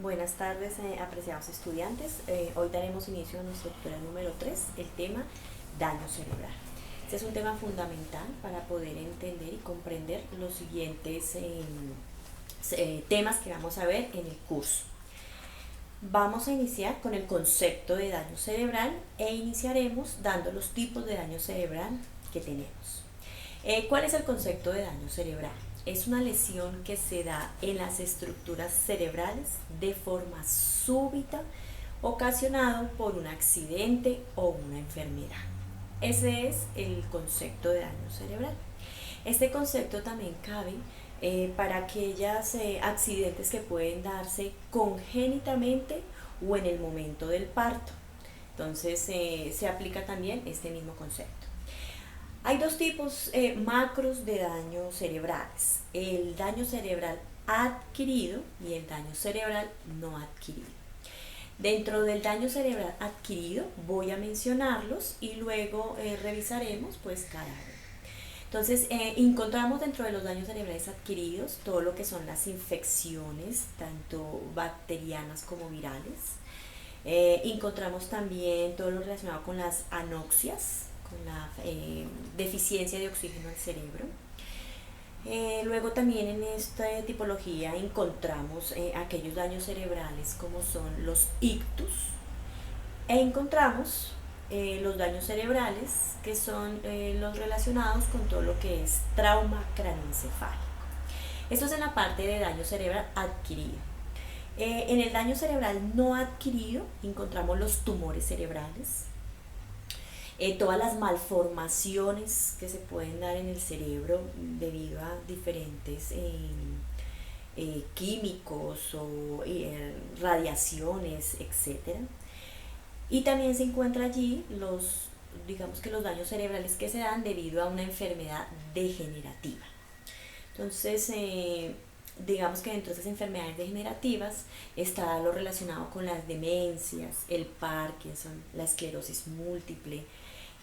Buenas tardes, apreciados estudiantes. Hoy daremos inicio a nuestra tutorial número 3, el tema daño cerebral. Este es un tema fundamental para poder entender y comprender los siguientes temas que vamos a ver en el curso. Vamos a iniciar con el concepto de daño cerebral e iniciaremos dando los tipos de daño cerebral que tenemos. ¿Cuál es el concepto de daño cerebral? Es una lesión que se da en las estructuras cerebrales de forma súbita, ocasionado por un accidente o una enfermedad. Ese es el concepto de daño cerebral. Este concepto también cabe para aquellos accidentes que pueden darse congénitamente o en el momento del parto. Entonces se aplica también este mismo concepto. Hay dos tipos macros de daño cerebrales: el daño cerebral adquirido y el daño cerebral no adquirido. Dentro del daño cerebral adquirido voy a mencionarlos y luego revisaremos pues cada uno. Entonces encontramos dentro de los daños cerebrales adquiridos todo lo que son las infecciones, tanto bacterianas como virales. Encontramos también todo lo relacionado con las anoxias, con la deficiencia de oxígeno al cerebro. Luego también en esta tipología encontramos aquellos daños cerebrales como son los ictus, e encontramos los daños cerebrales que son los relacionados con todo lo que es trauma craneoencefálico. Esto es en la parte de daño cerebral adquirido. En el daño cerebral no adquirido encontramos los tumores cerebrales, todas las malformaciones que se pueden dar en el cerebro debido a diferentes químicos o radiaciones, etc. Y también se encuentra allí digamos que los daños cerebrales que se dan debido a una enfermedad degenerativa. Entonces, digamos que dentro de esas enfermedades degenerativas está lo relacionado con las demencias, el Parkinson, la esclerosis múltiple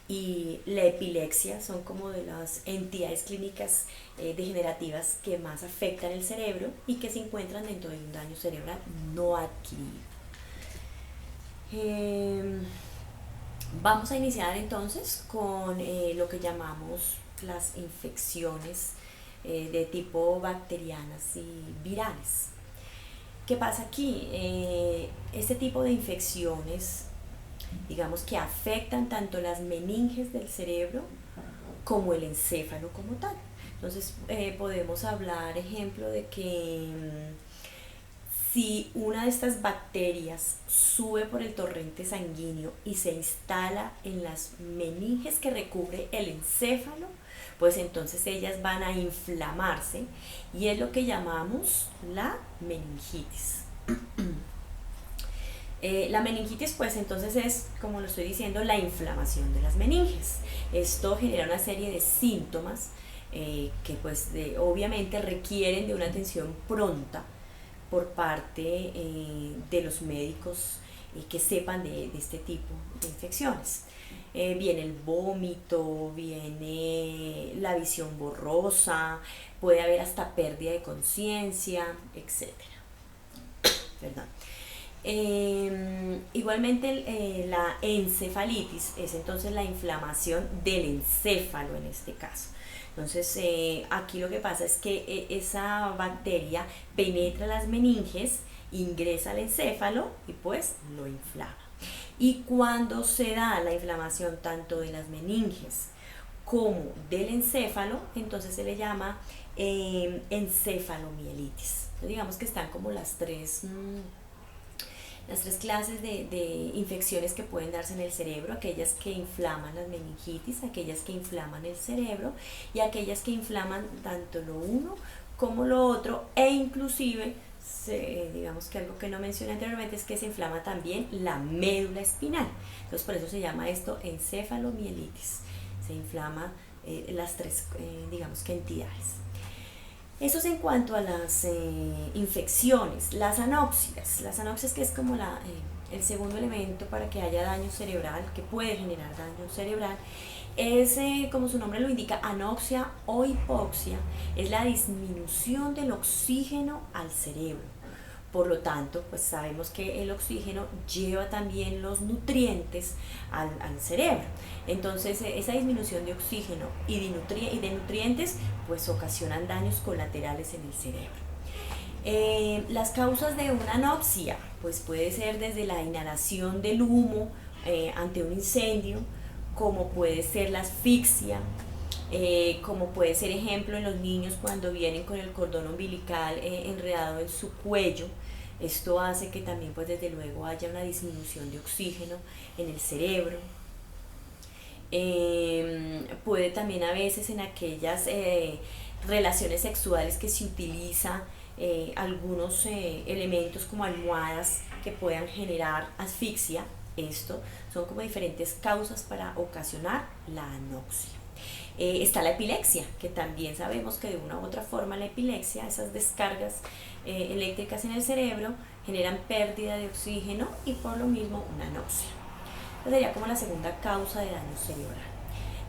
y la epilepsia. Son como de las entidades clínicas degenerativas que más afectan el cerebro y que se encuentran dentro de un daño cerebral no adquirido. Vamos a iniciar entonces con lo que llamamos las infecciones de tipo bacterianas y virales. ¿Qué pasa aquí? Este tipo de infecciones, digamos que afectan tanto las meninges del cerebro como el encéfalo como tal. Entonces podemos hablar, ejemplo, de que si una de estas bacterias sube por el torrente sanguíneo y se instala en las meninges que recubre el encéfalo, pues entonces ellas van a inflamarse y es lo que llamamos la meningitis. La meningitis pues entonces es, como lo estoy diciendo, la inflamación de las meninges. Esto genera una serie de síntomas que pues obviamente requieren de una atención pronta por parte de los médicos que sepan de este tipo de infecciones. Viene el vómito, viene la visión borrosa, puede haber hasta pérdida de conciencia, etc. Perdón. Igualmente la encefalitis es entonces la inflamación del encéfalo en este caso. Entonces aquí lo que pasa es que esa bacteria penetra las meninges, ingresa al encéfalo y pues lo inflama. Y cuando se da la inflamación tanto de las meninges como del encéfalo, entonces se le llama encefalomielitis. Entonces digamos que están como las tres clases de infecciones que pueden darse en el cerebro: aquellas que inflaman las meningitis, aquellas que inflaman el cerebro y aquellas que inflaman tanto lo uno como lo otro, e inclusive digamos que algo que no mencioné anteriormente es que se inflama también la médula espinal. Entonces por eso se llama esto encefalomielitis. Se inflama las tres digamos que entidades. Eso es en cuanto a las infecciones. Las anoxias, que es como el segundo elemento para que haya daño cerebral, que puede generar daño cerebral, es, como su nombre lo indica, anoxia o hipoxia, es la disminución del oxígeno al cerebro Por lo tanto, pues sabemos que el oxígeno lleva también los nutrientes al cerebro. Entonces, esa disminución de oxígeno y de nutrientes, pues ocasionan daños colaterales en el cerebro. Las causas de una anoxia, pues puede ser desde la inhalación del humo ante un incendio, como puede ser la asfixia, como puede ser ejemplo en los niños cuando vienen con el cordón umbilical enredado en su cuello. Esto hace que también pues desde luego haya una disminución de oxígeno en el cerebro. Puede también a veces en aquellas relaciones sexuales que se utiliza algunos elementos como almohadas que puedan generar asfixia. Esto son como diferentes causas para ocasionar la anoxia. Está la epilepsia, que también sabemos que de una u otra forma la epilepsia, esas descargas eléctricas en el cerebro, generan pérdida de oxígeno y por lo mismo una anoxia. Esa sería como la segunda causa de daño cerebral.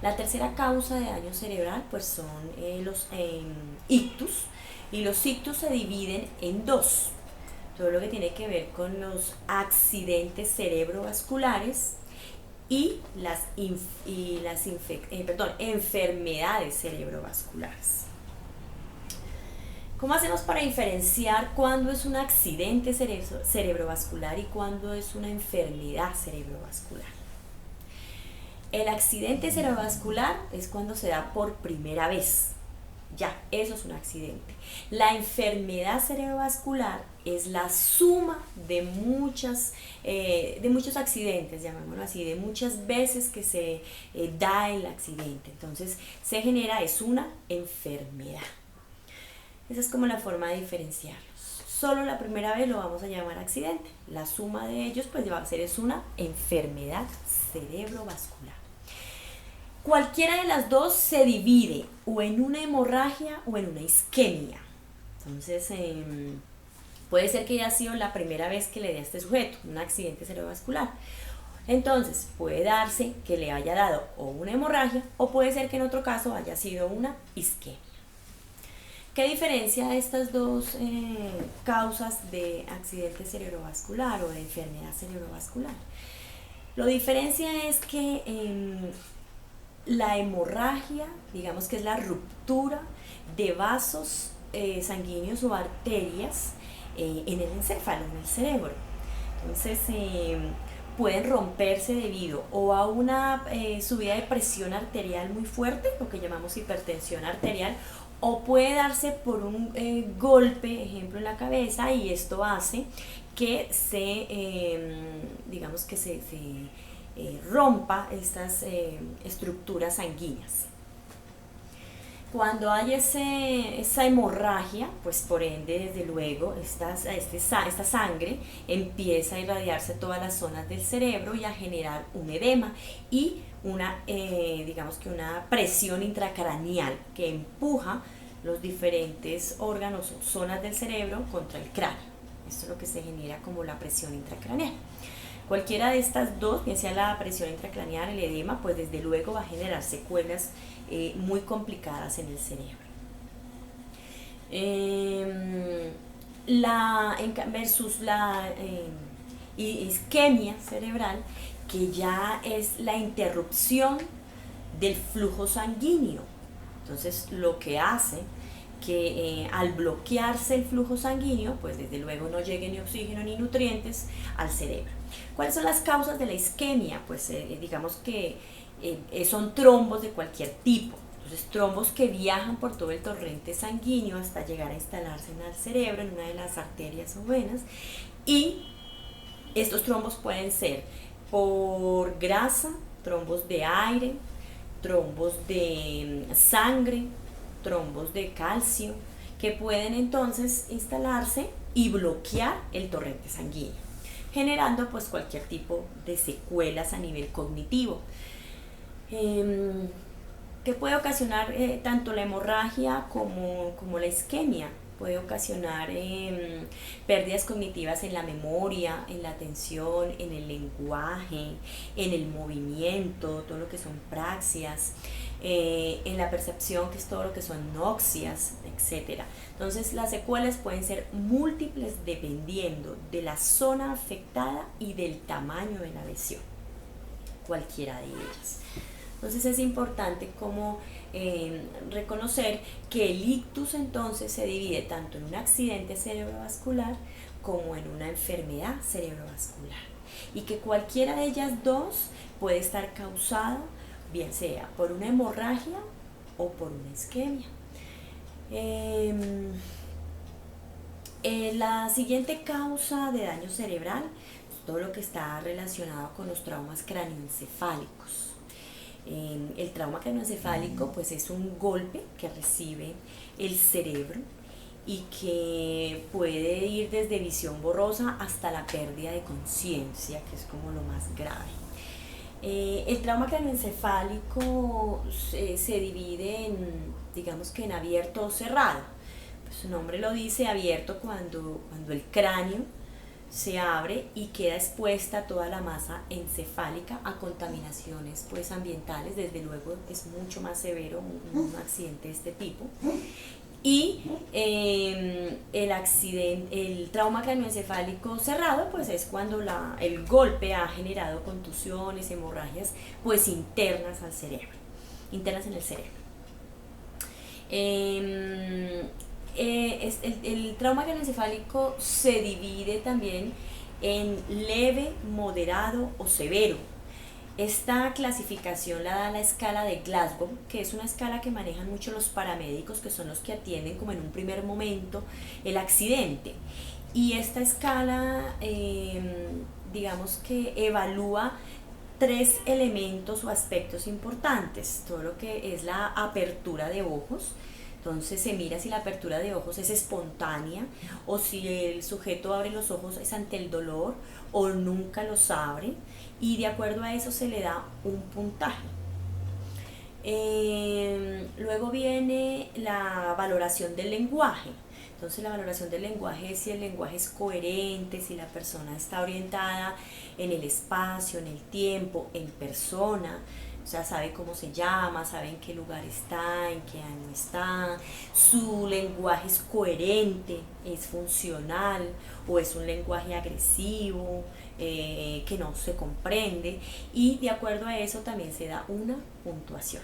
La tercera causa de daño cerebral pues son los ictus, y los ictus se dividen en dos: todo lo que tiene que ver con los accidentes cerebrovasculares y las enfermedades cerebrovasculares. ¿Cómo hacemos para diferenciar cuándo es un accidente cerebrovascular y cuándo es una enfermedad cerebrovascular? El accidente cerebrovascular es cuando se da por primera vez. Ya, eso es un accidente. La enfermedad cerebrovascular es la suma de muchos accidentes, llamémoslo así, de muchas veces que se da el accidente. Entonces, es una enfermedad. Esa es como la forma de diferenciarlos. Solo la primera vez lo vamos a llamar accidente. La suma de ellos, pues, va a ser una enfermedad cerebrovascular. Cualquiera de las dos se divide o en una hemorragia o en una isquemia. Entonces, puede ser que haya sido la primera vez que le dé a este sujeto un accidente cerebrovascular. Entonces, puede darse que le haya dado o una hemorragia o puede ser que en otro caso haya sido una isquemia. ¿Qué diferencia estas dos causas de accidente cerebrovascular o de enfermedad cerebrovascular? Lo diferencia es que la hemorragia, digamos que es la ruptura de vasos sanguíneos o arterias en el encéfalo, en el cerebro. Entonces pueden romperse debido o a una subida de presión arterial muy fuerte, lo que llamamos hipertensión arterial, o puede darse por un golpe, ejemplo, en la cabeza, y esto hace que se rompa estas estructuras sanguíneas. Cuando hay esa hemorragia, pues por ende, desde luego, esta sangre empieza a irradiarse a todas las zonas del cerebro y a generar un edema y una presión intracraneal que empuja los diferentes órganos o zonas del cerebro contra el cráneo. Esto es lo que se genera como la presión intracraneal. Cualquiera de estas dos, bien sea la presión intracraneal, el edema, pues desde luego va a generar secuelas muy complicadas en el cerebro. Versus la isquemia cerebral, que ya es la interrupción del flujo sanguíneo. Entonces, lo que hace que al bloquearse el flujo sanguíneo, pues desde luego no llegue ni oxígeno ni nutrientes al cerebro. ¿Cuáles son las causas de la isquemia? Pues digamos que son trombos de cualquier tipo. Entonces, trombos que viajan por todo el torrente sanguíneo hasta llegar a instalarse en el cerebro, en una de las arterias o venas. Y estos trombos pueden ser por grasa, trombos de aire, trombos de sangre, trombos de calcio, que pueden entonces instalarse y bloquear el torrente sanguíneo, generando pues cualquier tipo de secuelas a nivel cognitivo. ¿Qué puede ocasionar tanto la hemorragia como la isquemia? Puede ocasionar pérdidas cognitivas en la memoria, en la atención, en el lenguaje, en el movimiento, todo lo que son praxias. en la percepción, que es todo lo que son noxias, etcétera. Entonces las secuelas pueden ser múltiples dependiendo de la zona afectada y del tamaño de la lesión, cualquiera de ellas. Entonces es importante como reconocer que el ictus entonces se divide tanto en un accidente cerebrovascular como en una enfermedad cerebrovascular, y que cualquiera de ellas dos puede estar causada bien sea por una hemorragia o por una isquemia. La siguiente causa de daño cerebral es todo lo que está relacionado con los traumas cráneoencefálicos. El trauma cráneoencefálico pues es un golpe que recibe el cerebro y que puede ir desde visión borrosa hasta la pérdida de conciencia, que es como lo más grave. El trauma cráneoencefálico se divide en, digamos que en abierto o cerrado. Pues su nombre lo dice, abierto cuando el cráneo se abre y queda expuesta toda la masa encefálica a contaminaciones pues ambientales. Desde luego es mucho más severo un accidente de este tipo. Y el trauma cráneoencefálico cerrado pues es cuando el golpe ha generado contusiones, hemorragias pues internas al cerebro, internas en el cerebro. El trauma cráneoencefálico se divide también en leve, moderado o severo. Esta clasificación la da la escala de Glasgow, que es una escala que manejan mucho los paramédicos, que son los que atienden como en un primer momento el accidente. Y esta escala, digamos que evalúa 3 elementos o aspectos importantes. Todo lo que es la apertura de ojos. Entonces se mira si la apertura de ojos es espontánea o si el sujeto abre los ojos es ante el dolor o nunca los abre, y de acuerdo a eso se le da un puntaje. Luego viene la valoración del lenguaje. Entonces la valoración del lenguaje es si el lenguaje es coherente, si la persona está orientada en el espacio, en el tiempo, en persona. O sea, sabe cómo se llama, sabe en qué lugar está, en qué año está, su lenguaje es coherente, es funcional, o es un lenguaje agresivo, que no se comprende, y de acuerdo a eso también se da una puntuación.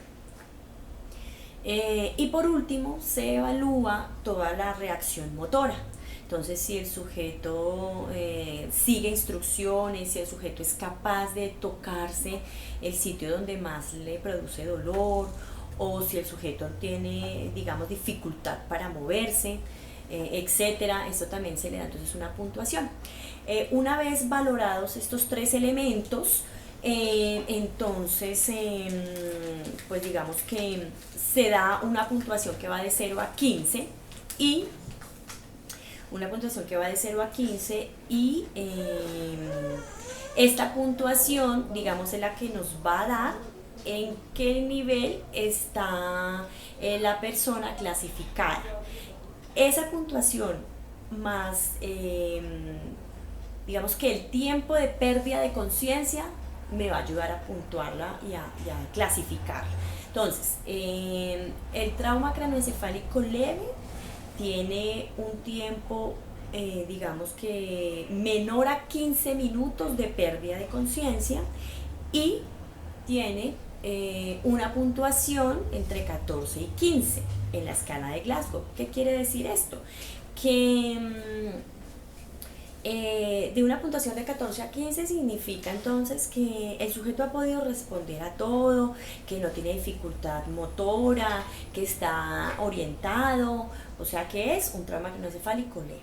Y por último se evalúa toda la reacción motora. Entonces, si el sujeto sigue instrucciones, si el sujeto es capaz de tocarse el sitio donde más le produce dolor, o si el sujeto tiene, digamos, dificultad para moverse, etcétera, esto también se le da entonces una puntuación. Una vez valorados estos 3 elementos, entonces, pues digamos que se da una puntuación que va de 0 a 15 y esta puntuación, digamos, es la que nos va a dar en qué nivel está la persona clasificada. Esa puntuación más, digamos que el tiempo de pérdida de conciencia me va a ayudar a puntuarla y a clasificarla. Entonces, el trauma craneoencefálico leve tiene un tiempo, digamos que menor a 15 minutos de pérdida de conciencia y tiene una puntuación entre 14 y 15 en la escala de Glasgow. ¿Qué quiere decir esto? Que de una puntuación de 14 a 15 significa entonces que el sujeto ha podido responder a todo, que no tiene dificultad motora, que está orientado, o sea que es un trauma craneoencefálico leve.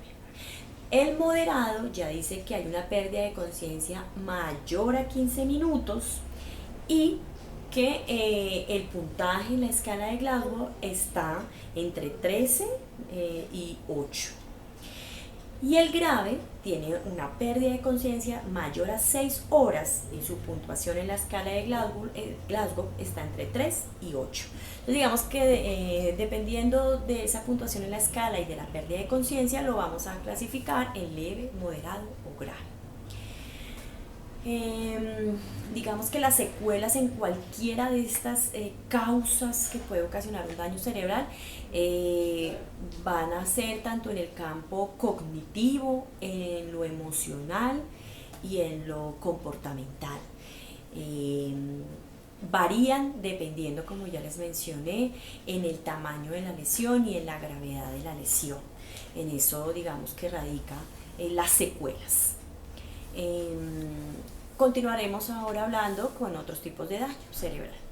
El moderado ya dice que hay una pérdida de conciencia mayor a 15 minutos y que el puntaje en la escala de Glasgow está entre 13 y 8. Y el grave tiene una pérdida de conciencia mayor a 6 horas y su puntuación en la escala de Glasgow está entre 3 y 8. Entonces digamos que dependiendo de esa puntuación en la escala y de la pérdida de conciencia lo vamos a clasificar en leve, moderado o grave. Digamos que las secuelas en cualquiera de estas causas que puede ocasionar un daño cerebral van a ser tanto en el campo cognitivo, en lo emocional y en lo comportamental. Eh, Varían dependiendo, como ya les mencioné, en el tamaño de la lesión y en la gravedad de la lesión. En eso, digamos que radica las secuelas. Continuaremos ahora hablando con otros tipos de daño cerebral.